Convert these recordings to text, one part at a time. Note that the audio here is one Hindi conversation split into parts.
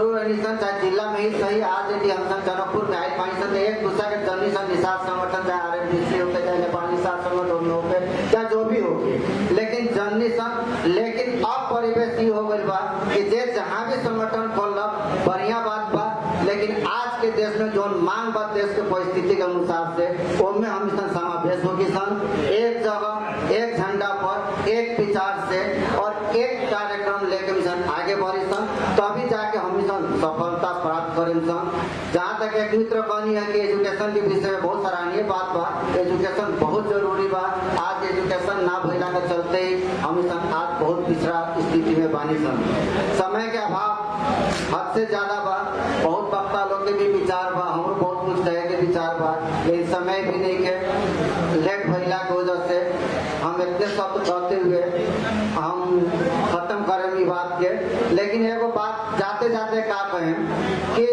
जरूर अनिसन चाहे जिला में ही सही आज यदि हम जनकपुर में आए पानी सन एक दूसरा के जनी सन निषाद संगठन चाहे आरएनडीसी हो चाहे नेपाली निषाद संगठन हो चाहे जो भी हो, लेकिन जननी सन लेकिन अब परिवेश ही हो गई बा कि जे जहाँ भी संगठन खोल बढ़िया बात बा, लेकिन आज के देश में जो मांग बा देश के परिस्थिति के अनुसार से उनमें हम समावेश होगी सन एक जगह एक झंडा पर एक विचार से और एक कार्यक्रम लेके मिशन आगे बढ़ी सन, तभी जाके हम मिशन सफलता प्राप्त करें सन। जहाँ तक एक मित्र बनी है कि एजुकेशन के विषय में बहुत सराहनीय बात बा, एजुकेशन बहुत जरूरी बा। आज एजुकेशन ना भइला के चलते ही हम मिशन आज बहुत पिछड़ा स्थिति में बानी सन। समय के अभाव हद से ज्यादा बा, बहुत वक्ता लोग के भी विचार बा, हम बहुत कुछ कहे के विचार बा, लेकिन समय भी नहीं के लेट भइला की वजह से हम इतने शब्द कहते हुए हम खत्म करें बात के। लेकिन एगो बात जाते जाते का कहें कि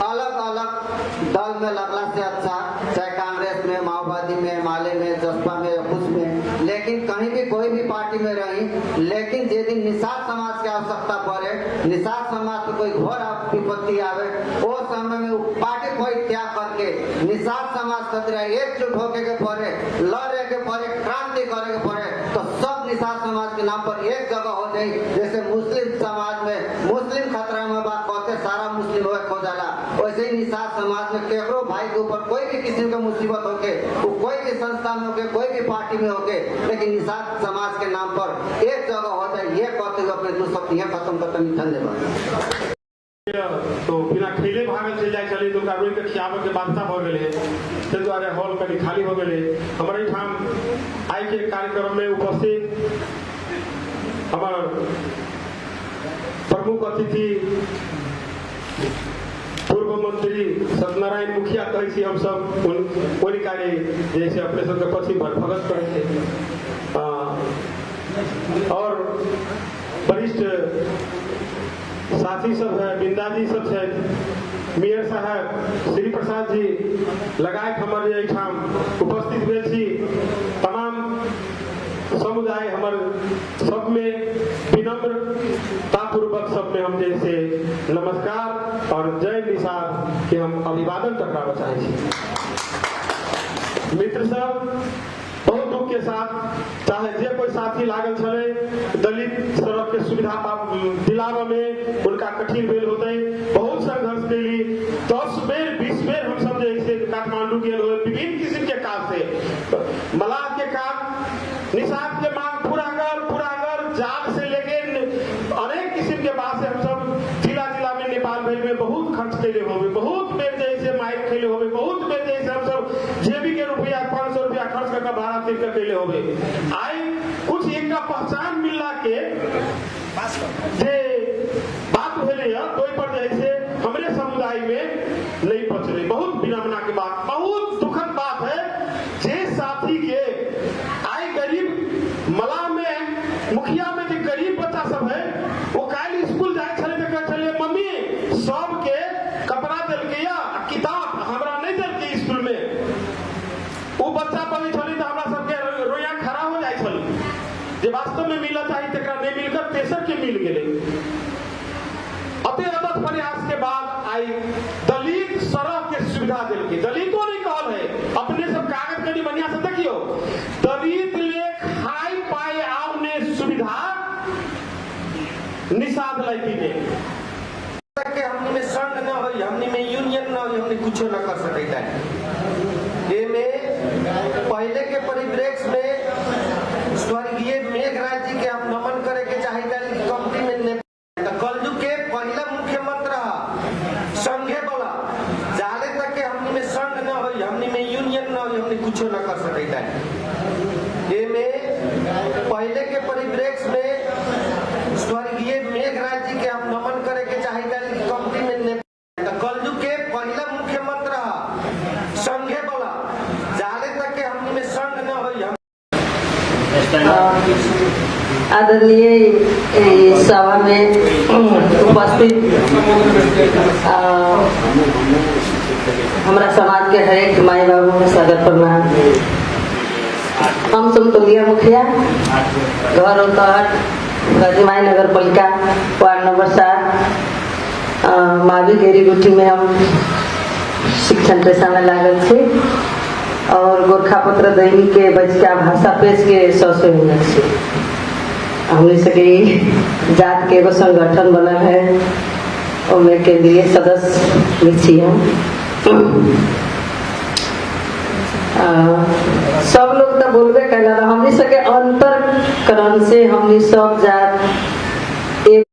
अलग अलग दल में लगला से अच्छा, चाहे कांग्रेस में, माओवादी में, माले में, जसपा में, कुछ में, लेकिन कहीं भी कोई भी पार्टी में रही, लेकिन जिस दिन निषाद समाज की आवश्यकता पड़े, निषाद समाज को कोई घोर विपत्ति आवे, वो समय में पार्टी कोई त्याग करके निषाद समाज खतरा एकजुट होके के पड़े, लड़े के पड़े, क्रांति करे के पड़े, तो सब निषाद समाज के नाम पर एक जगह हो जाए। जैसे मुस्लिम समाज में मुस्लिम खतरा में बात कहते सारा मुस्लिम हो जाला, वैसे ही निषाद समाज में केकरो भाई के ऊपर कोई भी किस्म का मुसीबत होके, वो कोई भी संस्था में होके, कोई भी पार्टी में होके, लेकिन निषाद समाज के नाम पर एक जगह हो जाए, ये कहते हुए अपने दो शब्द यहाँ खत्म करते हैं। धन्यवाद। तो बिना खेले भागल चल जाए चले तो कानून के खियाव के बादशाह हो गए, ते द्वारे हॉल कभी खाली हो गए। हमारे ठाम आई के कार्यक्रम में उपस्थित हमार प्रमुख अतिथि पूर्व मंत्री सत्यनारायण मुखिया कहे हम सब उन कार्य जैसे अपने सबके पश्चिम भगत करे और वरिष्ठ साथी सब है, बिंदा जी सब है, मेयर साहब श्री प्रसाद जी लगाए हमारे यहाँ उपस्थित हुए थी। तमाम समुदाय हमारे सब में विनम्रता पूर्वक सब में हम जैसे नमस्कार और जय निषाद के हम अभिवादन टकराना चाहे। मित्र सब बहुत दुख के साथ चाहे जे कोई साथी लागल चले दलित सड़क के सुविधा दिलावा में उनका कठिन भेल होते, बहुत संघर्ष के लिए 10 बेर 20 बेर हम सब जैसे काठमांडू के विभिन्न किस्म के काम से मलाह के काम निषाद के मांग पूरा कर जाग से लेके अनेक किस्म के बात से हम सब जिला जिला में नेपाल भेल में बहुत खर्च कैले होवे, बहुत बेर जैसे माइक खेले होवे, बहुत बेर जैसे हम सब जेबी के रुपया 500 रुपया खर्च करके भाड़ा फिर कर कैले होवे। आई कुछ एक का पहचान मिलला के जे बात भेले कोई पर जैसे हमरे समुदाय में नहीं पहुंचले। बहुत विडम्बना की बात, बहुत दुखद बात है जे साथी के आई गरीब मला में मुखिया में जो गरीब बच्चा सब है वो काल स्कूल जाए चले तो कह चले मम्मी सबके कपड़ा दिल के या किताब हमरा नहीं दिल के स्कूल में, वो बच्चा पढ़ी चली तो हमरा सबके रोया खड़ा हो जाए चली जे वास्तव में मिला चाहिए तकरा नहीं मिलकर तेसर के मिल गए। अति अदत प्रयास के बाद आई दलित सड़क के सुविधा दिल के, दलितों ने कहल है अपने सब कागज कड़ी बढ़िया से देखियो दलित ले खाई पाए आवने सुविधा निषाद लड़की ने हमनी में संघ न हो, हमनी में यूनियन न हो, हमनी कुछ न कर सकता है। ये में पहले के परिप्रेक्ष्य में स्वर्गीय मेघराज जी के हम नमन करे के चाहिए कंपनी में कलयुग के पहला मुख्यमंत्री संघे वाला जाले तक के हमनी में संघ न हो, हमनी में यूनियन न हो, हमनी कुछ न कर सकता है। ये में पहले के परिप्रेक्ष्य में स्वर्गीय मेघराज जी के हम नमन करे के चाहिए कंपनी में कलयुग के पहला मुख्यमंत्री संघे वाला जाले तक के हमनी में संघ न हो। आदरणीय सभा में उपस्थित हमारा समाज के हर एक माई बाबू को स्वागत प्रणाम। हम समतुलिया मुखिया घर और तहट गजमाई नगर पालिका वार्ड नंबर 7 मावी गेरीगुटी में हम शिक्षण पेशा में लागल छी और गोरखापत्र दैनिक के बचका भाषा पेश के 100 से मिनट से हमने सके जात के एगो संगठन बनल है और केंद्रीय सदस्य भी छी हम। सब लोग तो बोलबे कैला हमने सके अंतरकरण से हमने सब जात एक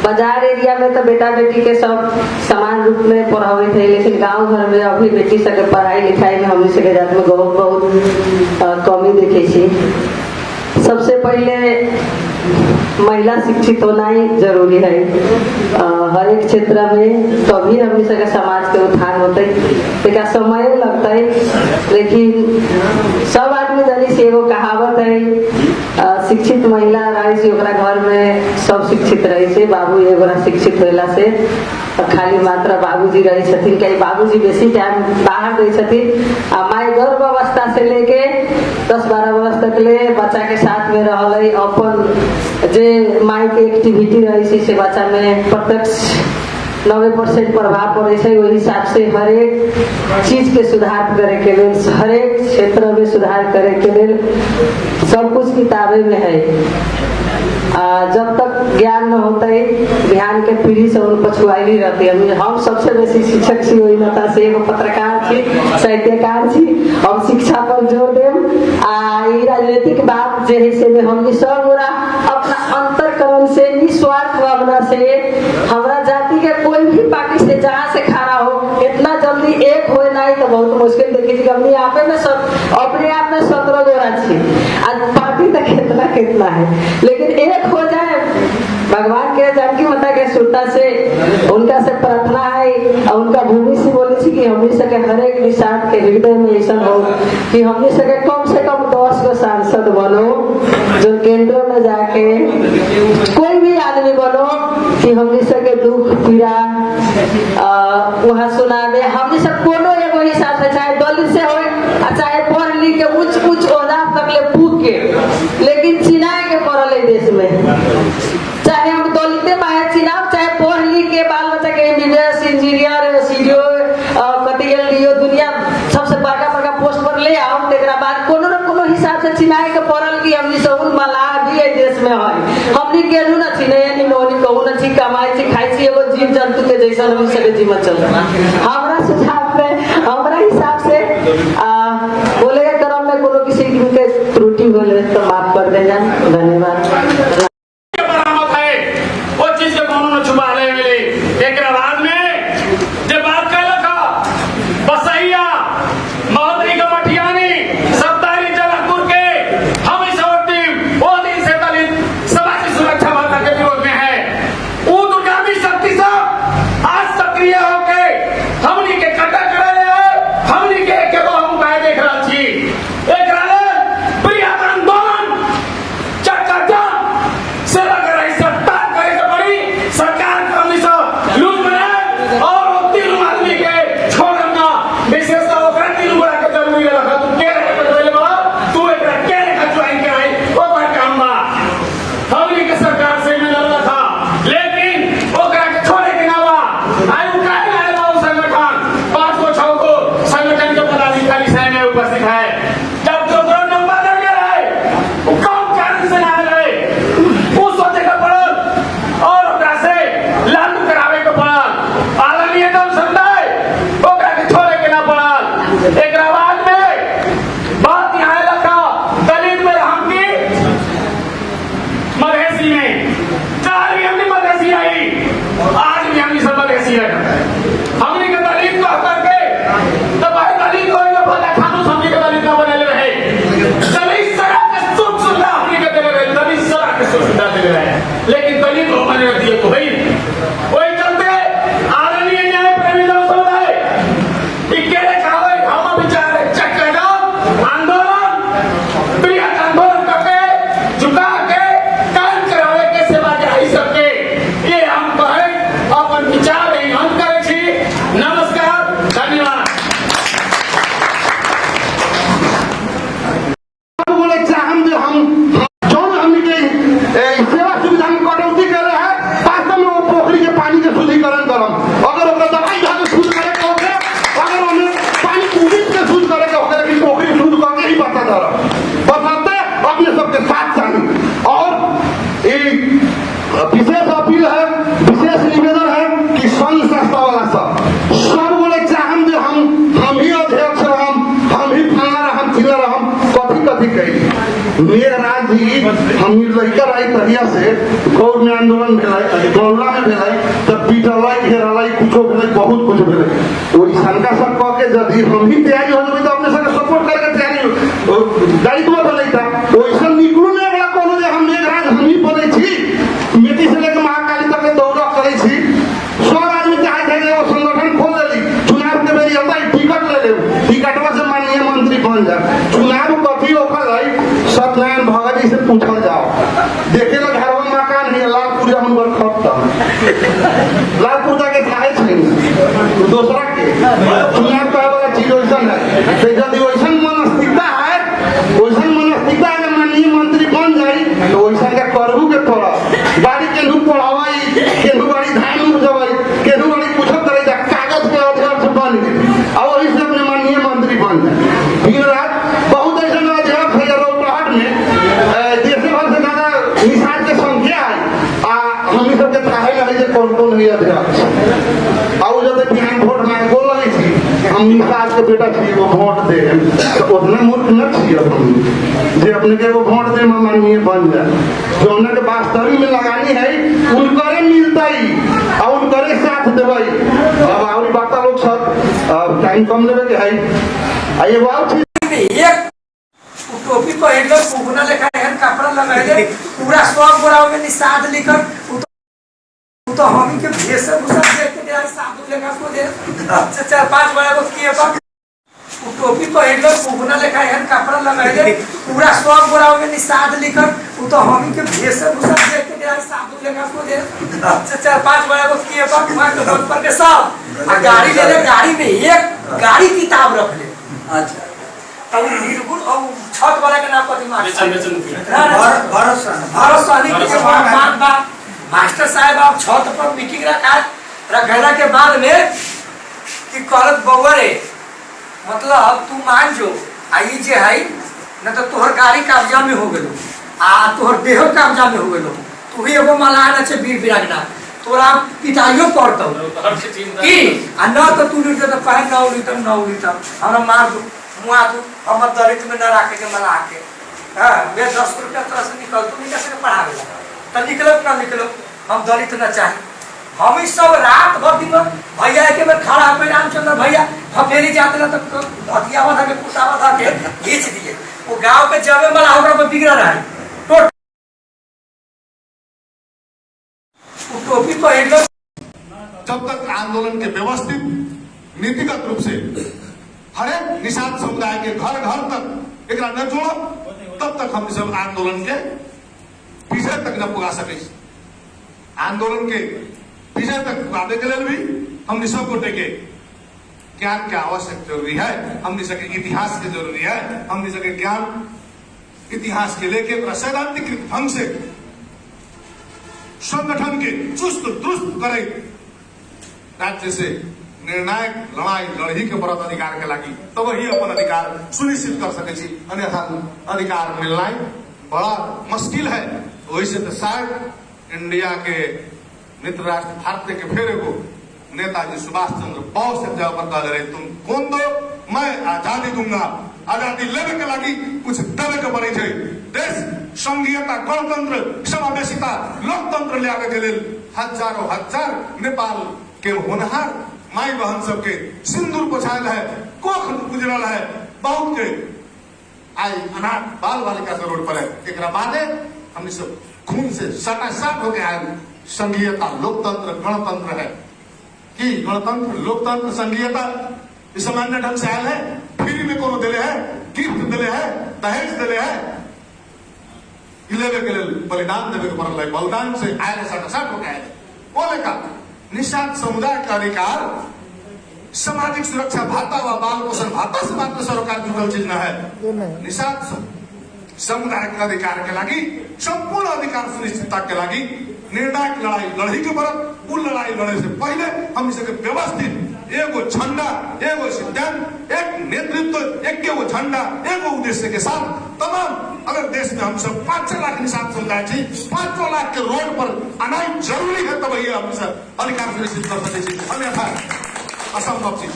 बाजार एरिया में तो बेटा बेटी के सब समान रूप में पढ़ावे थे, लेकिन गांव घर में अभी बेटी सके पढ़ाई लिखाई में हमने सके जात में बहुत कमी देखे छी। सबसे पहले महिला शिक्षित होना ही जरूरी है हर एक क्षेत्र में, तभी हमने सके समाज के उत्थान होते। एक समय लगता है, लेकिन सब आदमी जानी से एगो कहावत है शिक्षित महिला रही से घर में सब शिक्षित रही से, बाबू एगो शिक्षित होला से खाली मात्र बाबूजी रही छथिन, कई बाबूजी बेसी टाइम बाहर रही छथिन। माय गर्भ अवस्था से लेके 10-12 वर्ष तक ले बच्चा के साथ में रहल अपन जे माय के एक्टिविटी रही से बच्चा में प्रत्यक्ष 90% प्रभाव पड़े से। वही हिसाब से हर एक चीज के सुधार करे के लिए, हर एक क्षेत्र में सुधार करे के लिए सब कुछ किताबे में है। जब तक ज्ञान न होता है ध्यान के पीढ़ी से उन पछुआई रहती है। हम सबसे बेसी शिक्षक छी, वही नता से एगो पत्रकार छी, साहित्यकार छी। हम शिक्षा पर जोर देम ई राजनीतिक बात जे है से में हम सब गोरा अपना अंतरकरण से निस्वार्थ भावना से हमारा जाति के कोई भी पार्टी से जहाँ से खड़ा हो इतना जल्दी एक हो नहीं तो बहुत मुश्किल देखिए। हमने आप में सब अपने आप में 17 गोरा छी, आज पार्टी तक कितना है, लेकिन एक हो जाए भगवान के जानकी माता के सुरता से उनका से प्रार्थना है और उनका भूमि से बोले कि हमने सके हर एक निषाद के हृदय में ऐसा हो कि हमने सके कम से कम 10 गो सांसद बनो जो केंद्र में जाके कोई भी आदमी बनो कि हमने सके दुख पीड़ा वहाँ सुना दे। हमने सब कोनो एगो हिसाब से चाहे दलित से हो चाहे पढ़ लिख के उच्च ओहदा तक ले पूछ के, लेकिन चिनाए के पड़ल है देश में। चाहे हम दलित बाहर चिनाव चाहे पढ़ लिख के बाल बच्चा के एमबीबीएस इंजीनियर सीडीओ कतियो दुनिया सबसे बड़का पोस्ट पर ले आओ, तेरा बाद कोनो न कोनो हिसाब से चिनाए के पड़ल कि हमनी सब मलाह भी है देश में है। हमनी केलू न चिने नि नोनी कहू न छी कमाई छी खाई छी एगो जीव जंतु के जैसा हम सके जीवन चल रहा। हमरा सुझाव में हमरा हिसाब से बोले के क्रम में कोनो किसी के त्रुटि होले तो माफ कर देना। धन्यवाद। लेकिन दलित हो मैंने दिए तो भाई वही चलते आदरणीय न्याय प्रेमी लोग समुदाय इक्केले खावे हम विचार चक्कर आंदोलन बृहत आंदोलन करके झुका के काम करावे के सेवा जारी सबके ये हम कहे अपन विचार हम करे छी। नमस्कार, धन्यवाद। बोले चाहम जो हम सेवा सुविधा में कटौती कर रहे हैं, वास्तव में वो पोखरी के पानी के शुद्धिकरण करम। अगर ओकरा दवाई खा के शुद्ध करे के होखे, अगर हमें पानी कुबित के शुद्ध करे के होखे, लेकिन पोखरी शुद्ध करके ही बता दरम बताते अपने सबके साथ चाहिए। और एक विशेष अपील है, विशेष निवेदन है कि संघ संस्था वाला सब बोले चाहम जे हम ही अध्यक्ष हम ही फलाना हम चिल्ला हम कथी कही। मेघराज जी हम लड़का रही तहिया से गौर में आंदोलन भेलाई, गौला में भेलाई, तब पीटलाई घेरलाई कुछो भेलाई, बहुत कुछ भेलाई। वही शंका सब कह के यदि हम ही तैयारी हो जाए तो अपने सबके सपोर्ट करके तैयारी दायित्व बनई था। वैसा निकलू नहीं वाला कोनो जे हम मेघराज हम ही बने छी, मेटी से लेकर महाकाली तक दौड़ करे छी। सब आदमी चाहे थे वो संगठन खोल ली, चुनाव के बेरी होता है टिकट ले ले, टिकटवा से माननीय मंत्री बन जाए। चुनाव कथी होकर सत्यनारायण भगत जी से पूछल जाओ, देखे ना घर में मकान है लालपुर जा हम लालपुर जाके खाए दूसरा के चुनाव कहे वाला चीज वैसा है। यदि वैसा मनस्थिकता है, वैसा मनस्थिकता अगर माननीय मंत्री बन जाए तो वैसा का करबू के थोड़ा बाड़ी केनू पढ़ावाई, केनू बाड़ी धान उपजवाई, केनू बाड़ी कुछ करे कागज के अध्यक्ष बन गए और वही से अपने माननीय मंत्री बन जाए। दिन रात बहुत ऐसा अध्यक्ष है रोहटाट में देश भर से ज्यादा निषाद के संख्या है। हम सबके चाहे लगे कौन है अध्यक्ष और जब बिहान वोट मांगे बोल रही थी हम निषाद के बेटा छे वो वोट दे तो उतना मूर्ख न छे हम जे अपने के वो वोट दे माननीय बन जाए। जो उनके वास्तविक में लगानी है उनकरे मिलता ही और उनकरे साथ देवई। अब और बात लोग सब टाइम कम लेवे के है। आइए बात एक टोपी पहन लो, फूकना लेखा कपड़ा लगाए पूरा सब बोराव में निषाद लिखकर तो हम के वेशभूषा देखते थे साधु लेखा को दे 4-5 बड़ा को किए पर टोपी पहन लो, फूकना लेखा कपड़ा लगाए पूरा सब बोराव में निषाद लिखकर तो हम के वेशभूषा देखते थे साधु लेखा को दे 4-5 बड़ा को किए पर वहां के रोड पर के सब गाड़ी ले ले, गाड़ी में एक गाड़ी किताब रख ले। अच्छा तब निर्गुण और छत वाला के नाम कथी भारत सहनी के बात बा मास्टर साहब आप छत पर मीटिंग रखला के बाद में कि करत बउआ रे मतलब तू मान जो आई जे है न तो तोहर गाड़ी कब्जा में हो गेलो आ तोहर देह कब्जा में हो गेलो, तू ही एगो मलाना छे वीर विरागना तोरा पिटाइयो पड़तो की आ न तो तू लीटर तो पहन 9 लीटर हमरा मार दो मुआ दो हम दलित में न रखे के मला के। हां मैं 10 रुपया तरह से निकल तो निकल से पढ़ावे तो निकलो ना निकलो हम दलित न चाहे। हम इस सब रात भर दिन भैया के में खड़ा पे रामचंद्र भैया फफेरी जाते ना तो हथियावा था के कुटावा था के खींच दिए वो गांव के जबे वाला होगा पे बिगड़ा रहा है तो टोपी पहन लो। जब तक आंदोलन के व्यवस्थित नीतिगत रूप से हर एक निषाद समुदाय के घर घर तक एक न जोड़ो तब तक हम सब आंदोलन के विजय तक न पुगा सके। आंदोलन के विजय तक पुगाने के लिए भी हमने सब गोटे के ज्ञान के आवश्यक जरूरी है, हमने सके इतिहास के जरूरी है, हमने सके ज्ञान इतिहास के लेके सैद्धांतिक ढंग से संगठन के चुस्त दुरुस्त करे राज्य से निर्णायक लड़ाई लड़ी के बरत अधिकार के लगी तो वही अपन अधिकार सुनिश्चित कर सके छी। अन्यथा अधिकार मिलना बड़ा मुश्किल है। वही से तो शायद इंडिया के मित्र राष्ट्र भारत के फेरे को नेताजी सुभाष चंद्र बोस से जब पर कह रहे तुम कौन दो मैं आजादी दूंगा, आजादी लेने के लगी कुछ देवे के पड़े थे। देश संघीयता गणतंत्र समावेशिता लोकतंत्र ले आवे के लिए हजारों हजार नेपाल के होनहार माई बहन सबके सिंदूर पोछायल है, कोख गुजरल है, बहुत के आई अनाथ बाल बालिका से रोड पर है। एक बादे हमने सब खून से सटासट हो गया है। संघीयता लोकतंत्र गणतंत्र है कि गणतंत्र लोकतंत्र संघीयता सामान्य ढंग से आयल है, फ्री में कोनो दिले है, गिफ्ट दिले है, दहेज दिले है, लेवे के लिए बलिदान देवे के पड़ल है, बलिदान से आयल सटासट हो गया है। बोले का निषाद समुदाय का अधिकार सामाजिक सुरक्षा भाता व बाल पोषण भाता से मात्र सरकार जुड़ल चीज न है। निषाद समुदाय के अधिकार के लगी संपूर्ण अधिकार सुनिश्चितता के लगी निर्णायक लड़ाई लड़ी के परत उ लड़ाई लड़े से पहले हम इसे व्यवस्थित एगो झंडा एगो सिद्धांत एक नेतृत्व एक वो झंडा एगो उद्देश्य के साथ तमाम अगर देश में हम सब 5 लाख निषाद समुदाय छी 5 लाख के रोड पर आना जरूरी है तब ये हम सब अधिकार सुनिश्चित कर सकते हैं अन्यथा असंभव चीज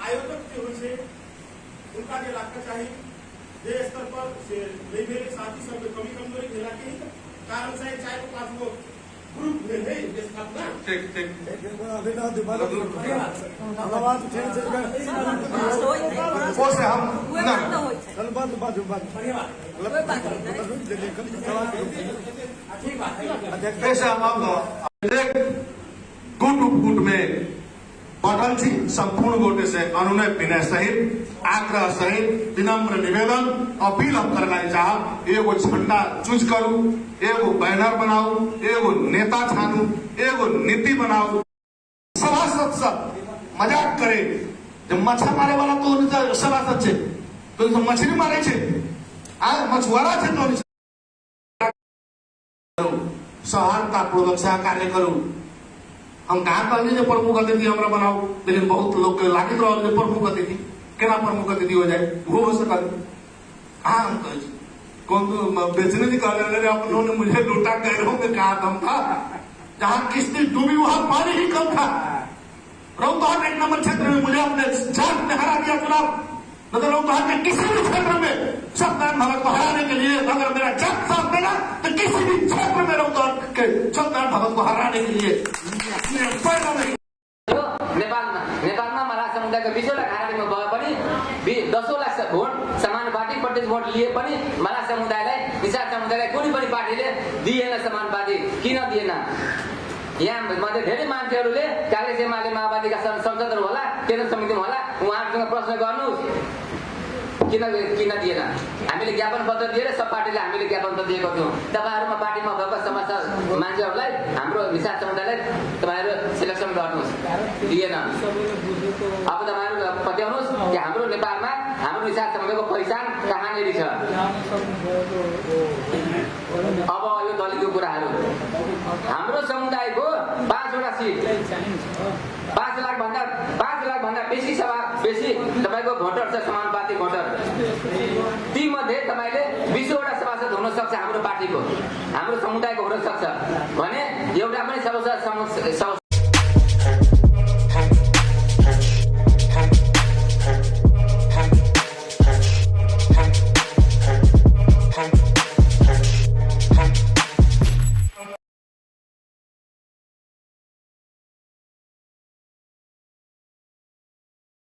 आयोजक जो है उनका ये लगना चाहिए देश स्तर पर से नहीं मेरे साथी सब कमी कमजोरी खेला के कारण से चाहे तो पांच वो ग्रुप में है देश का ठीक ठीक वो से हम ना ऐसे हम गुट में पटल थी संपूर्ण गोटे से अनुनय विनय सहित आग्रह सहित विनम्र निवेदन अपील हम करना चाह एगो झंडा चूज करू एगो बैनर बनाऊ एगो नेता छानू एगो नीति बनाऊ सभासद सब मजाक करे जब मछा मारे वाला तो सभासद छे तो मछली मारे छे आज मछुआरा छे तो सौहार्दता पूर्वक सहकार्य करू हम कहा कहली प्रमुख अतिथि हमरा बनाओ लेकिन बहुत लोग के लागित रहो प्रमुख अतिथि केना प्रमुख अतिथि हो जाए वो हो सकल हाँ हम कहे कौन तो बेचने जी कह रहे अपनों ने मुझे लूटा गैरों में कहा दम था जहाँ किस्ती डूबी वहां पानी ही कम था रौतहट 1 नंबर क्षेत्र में मुझे अपने जात में हरा दिया चुनाव मतलब रौतहट के किसी भी क्षेत्र में सत्यनारायण भगत को हराने के लिए अगर मेरा जात साथ देगा तो किसी भी क्षेत्र में रौतहट के सत्यनारायण भगत को हराने के लिए नेपालमा मराठा समुदायको 20 लाख हाराहारीमा गए पनि 10 लाख भोट समानुपातिक भोट लिए पनि मराठा समुदायलाई निषाद समुदायलाई कुनै पनि पार्टीले दिएन समानुपातिक किन दिएन यहाँ मध्ये धेरै मान्छेहरूले काङ्ग्रेस एमाले माओवादीका संसदहरू होला केन्द्र समितिमा होला उहाँहरूसँग प्रश्न गर्नुहोस् किन दिएन हामीले ज्ञापन पत्र दिएर सब पार्टीले हामीले ज्ञापन पत्र दिएको थियौँ तपाईहरुमा पार्टीमा भएको समस्या मान्छेहरूलाई हाम्रो निषाद समुदायलाई तपाईहरु सिलेक्सन गर्नुहोस् दिएन अब तपाईहरु पत्याउनुहोस् कि हाम्रो नेपालमा हाम्रो निषाद समुदायको पहिचान कहाँनेरि छ अब यो दलितको कुराहरू हाम्रो समुदायको 5 वटा सिट 5 लाख भन्दा बेसी तपाईको भोटर छ समानुपातिक भोटर ती मध्ये तपाईले 20 वटा सभासद हुन सक्छ हाम्रो पार्टीको हाम्रो समुदायको हुन सक्छ भने एउटा पनि